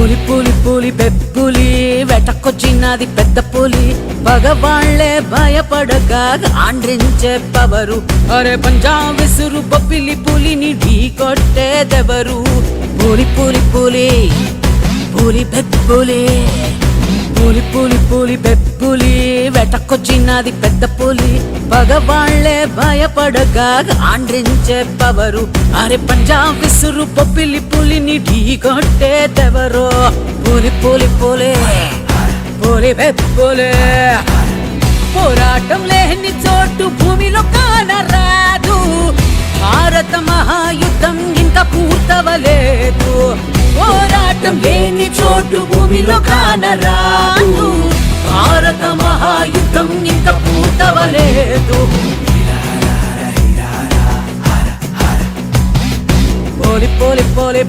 పులి పులి పులి బెప్పులి వెటకొచ్చినది పెద్ద పులి పగవాళ్లే భయపడగా ఆండ్రించే పవరు అరే పంజాబ్ విసురు బొబ్బిలి పులిని ఢీ కొట్టేదెవరు పులి పులి పులి పులి బెప్పులి పులి పులి పులి బెప్పులి వెటకొచ్చినది పెద్ద పులి పగవాళ్లే భయపడగా ఆండ్రించే పవరు అరే పంజాబ్ విసురు బొబ్బిలి పులిని ఢీ కొట్టేదెవరో పులి పులి పులి పులి బెప్పులి పోరాటం లేని చోటు భూమిలో కానరాదు భారత మహాయుద్ధం ఇంకా పూర్తవలేదు పోరాటం లేని చోటు భూమిలో కానరాదు భారత మహాయుద్ధం ఇంకా పూర్తవలేదు పోలి పోలి పోలి